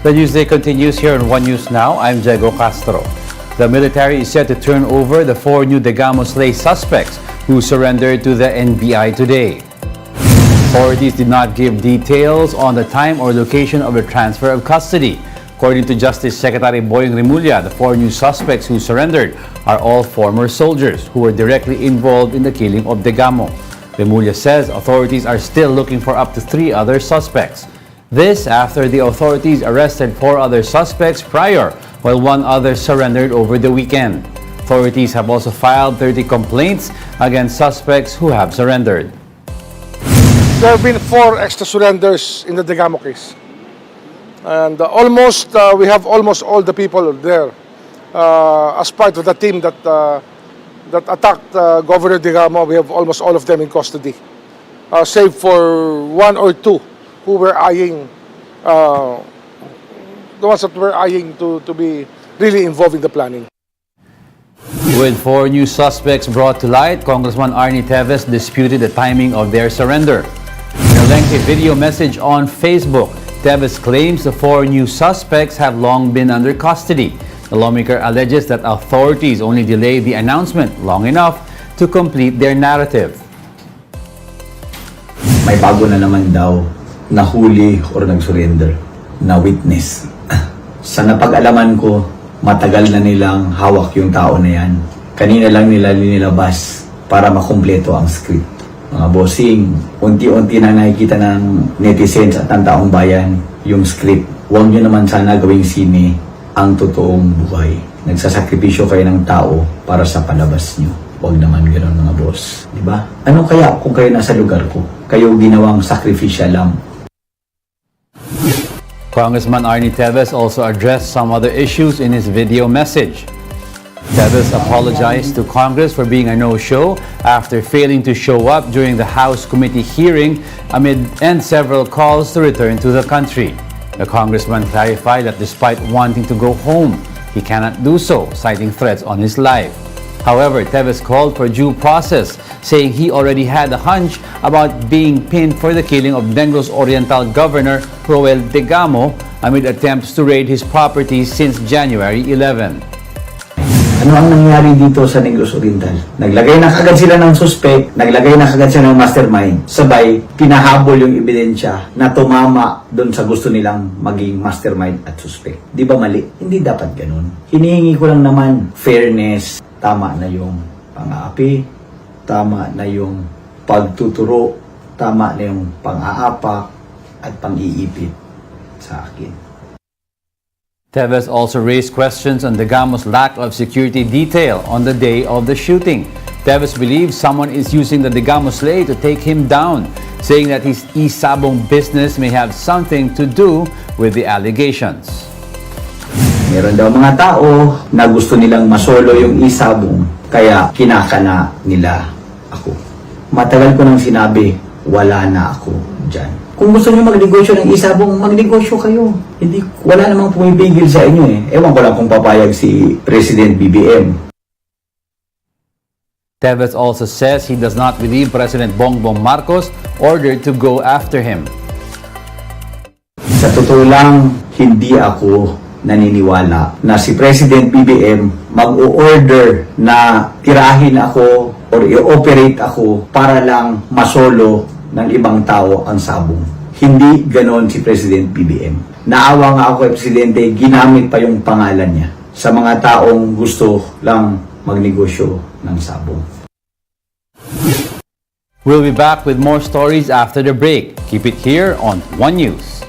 The Newsday continues here on One News Now. I'm Diego Castro. The military is set to turn over the 4 new Degamo Slay suspects who surrendered to the NBI today. Authorities did not give details on the time or location of the transfer of custody. According to Justice Secretary Boying Rimulya, the 4 new suspects who surrendered are all former soldiers who were directly involved in the killing of Degamo. Rimulya says authorities are still looking for up to 3 other suspects. This after the authorities arrested 4 other suspects prior, while 1 other surrendered over the weekend. Authorities have also filed 30 complaints against suspects who have surrendered. There have been 4 extra surrenders in the Degamo case. And we have almost all the people there as part of the team that attacked Governor Degamo. We have almost all of them in custody, save for 1 or 2 who were eyeing, the ones that were eyeing to be really involved in the planning. With 4 new suspects brought to light, Congressman Arnie Teves disputed the timing of their surrender. In a lengthy video message on Facebook, Teves claims the 4 new suspects have long been under custody. The lawmaker alleges that authorities only delayed the announcement long enough to complete their narrative. May bago na naman daw nahuli or nag-surrender na witness. Sa napag-alaman ko, matagal na nilang hawak yung tao na yan. Kanina lang nila linilabas para makumpleto ang script. Mga bossing, unti-unti na nakikita ng netizens at ng taong bayan yung script. Huwag nyo naman sana gawing sine ang totoong buhay. Nagsasakripisyo kayo ng tao para sa palabas nyo. Huwag naman gano'n mga boss. Diba? Ano kaya kung kayo nasa lugar ko? Kayo ginawang sacrificial lamb. Congressman Arnie Teves also addressed some other issues in his video message. Teves apologized to Congress for being a no-show after failing to show up during the House committee hearing and several calls to return to the country. The congressman clarified that despite wanting to go home, he cannot do so, citing threats on his life. However, Teves called for due process, saying he already had a hunch about being pinned for the killing of Negros Oriental Governor Roel Degamo amid attempts to raid his properties since January 11. Ano ang nangyari dito sa Negros Oriental? Naglagay na kagad sila ng suspect, naglagay na kagad sila ng mastermind. Sabay, pinahabol yung ebidensya na tumama doon sa gusto nilang maging mastermind at suspect. Di ba mali? Hindi dapat ganun. Hinihingi ko lang naman fairness. Tama na yung pang-aapi, tama na yung pagtuturo, tama na yung pang-aapak at pang-iipit sa akin. Teves also raised questions on Degamo's lack of security detail on the day of the shooting. Teves believes someone is using the Degamo Slay to take him down, saying that his isabong business may have something to do with the allegations. Meron daw mga tao na gusto nilang masolo yung isabong, kaya kinakana nila ako. Matagal ko nang sinabi, wala na ako dyan. Kung gusto nyo magnegosyo ng isabong, magnegosyo kayo. Wala namang pumipigil sa inyo eh. Ewan ko lang kung papayag si President BBM. Teves also says he does not believe President Bongbong Marcos ordered to go after him. Sa totoo lang, hindi ako naniniwala na si President BBM mag-o-order na tirahin ako or i-operate ako para lang masolo ng ibang tao ang sabong. Hindi ganon si President BBM. Naawa nga ako kay Presidente, ginamit pa yung pangalan niya sa mga taong gusto lang magnegosyo ng sabong. We'll be back with more stories after the break. Keep it here on One News.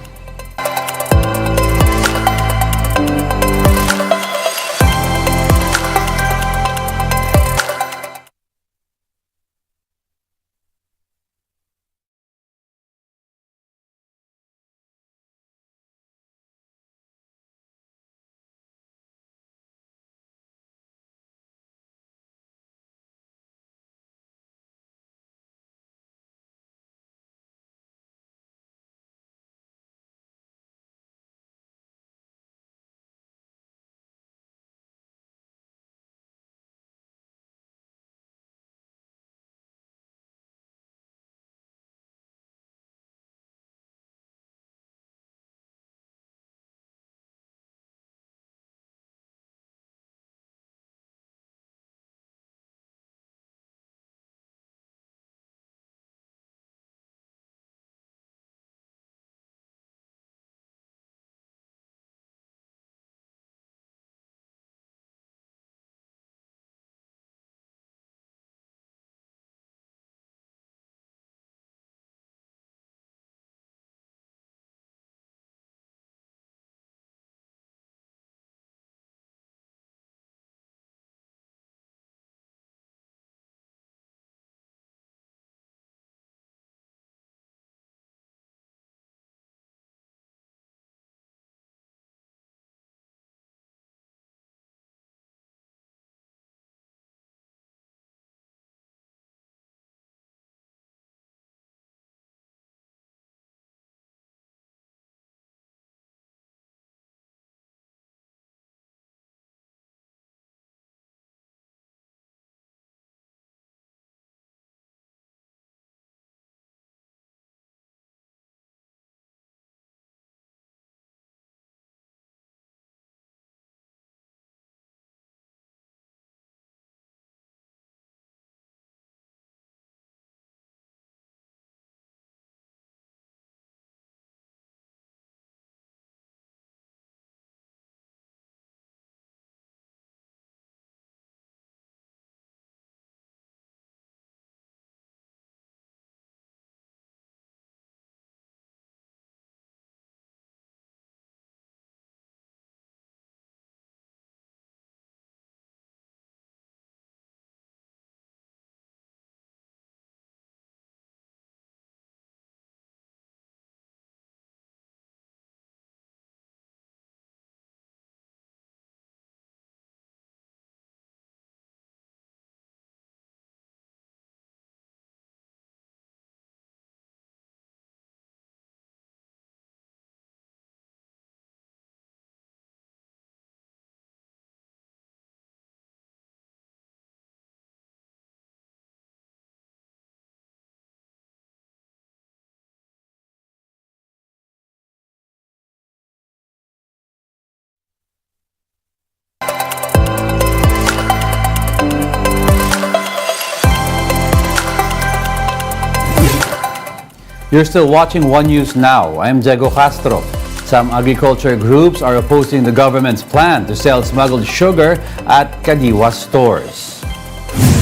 You're still watching One News Now. I'm Diego Castro. Some agriculture groups are opposing the government's plan to sell smuggled sugar at Kadiwa stores.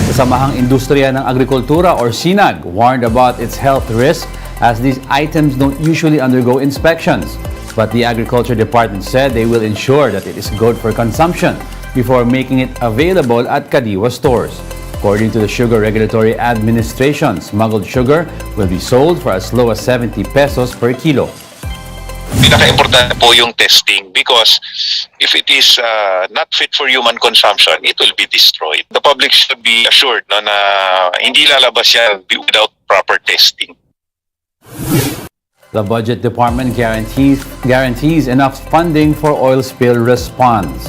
Kasamahang Industriya ng Agrikultura or SINAG warned about its health risk as these items don't usually undergo inspections. But the Agriculture Department said they will ensure that it is good for consumption before making it available at Kadiwa stores. According to the Sugar Regulatory Administration, smuggled sugar will be sold for as low as 70 pesos per kilo. Pinaka-importante po yung testing because if it is not fit for human consumption, it will be destroyed. The public should be assured no, na hindi lalabas yan without proper testing. The Budget Department guarantees enough funding for oil spill response.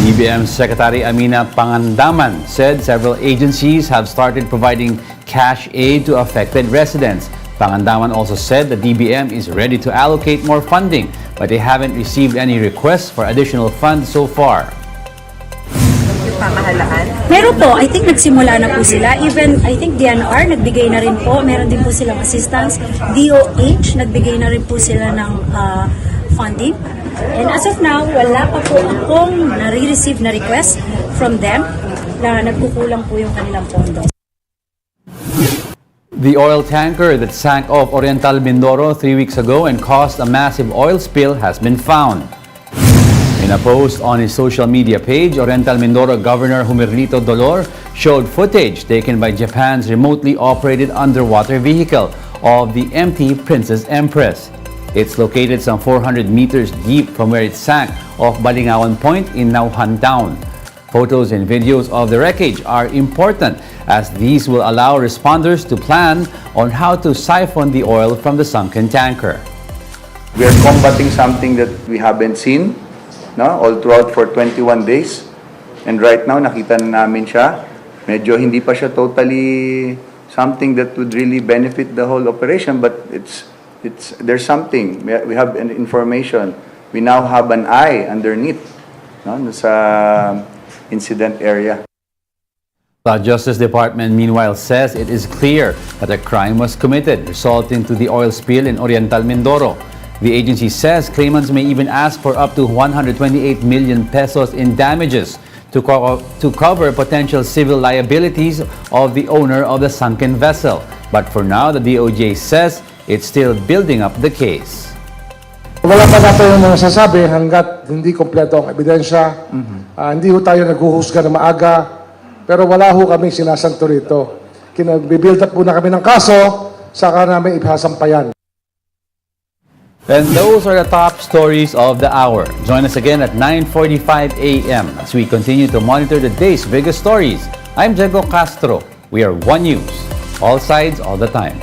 DBM Secretary Amina Pangandaman said several agencies have started providing cash aid to affected residents. Pangandaman also said the DBM is ready to allocate more funding, but they haven't received any requests for additional funds so far. Pamahalaan? Meron po, I think nagsimula na po sila. Even, I think DNR nagbigay na rin po. Meron din po silang assistance. DOH, nagbigay na rin po sila ng funding. And as of now, wala pa po akong nare-receive na request from them na nagkukulang po yung kanilang pondo. The oil tanker that sank off Oriental Mindoro 3 weeks ago and caused a massive oil spill has been found. In a post on his social media page, Oriental Mindoro Governor Humirlito Dolor showed footage taken by Japan's remotely operated underwater vehicle of the MT Princess Empress. It's located some 400 meters deep from where it sank off Balingawan Point in Nauhan Town. Photos and videos of the wreckage are important as these will allow responders to plan on how to siphon the oil from the sunken tanker. We are combating something that we haven't seen all throughout for 21 days. And right now, nakita na namin siya. Medyo hindi pa siya totally something that would really benefit the whole operation, but there's something. We have an information. We now have an eye underneath sa incident area. The Justice Department meanwhile says it is clear that a crime was committed resulting to the oil spill in Oriental Mindoro. The agency says claimants may even ask for up to 128 million pesos in damages to cover potential civil liabilities of the owner of the sunken vessel. But for now, the DOJ says it's still building up the case. Wala pa natin yung masasabi hanggat hindi kompleto ang ebidensya. Hindi ho tayo naghuhusga na maaga, pero wala ho kami sinasanto rito. Bibuild up po na kami ng kaso, saka namin ipasampayan. And those are the top stories of the hour. Join us again at 9:45 a.m. as we continue to monitor the day's biggest stories. I'm Diego Castro. We are One News. All sides, all the time.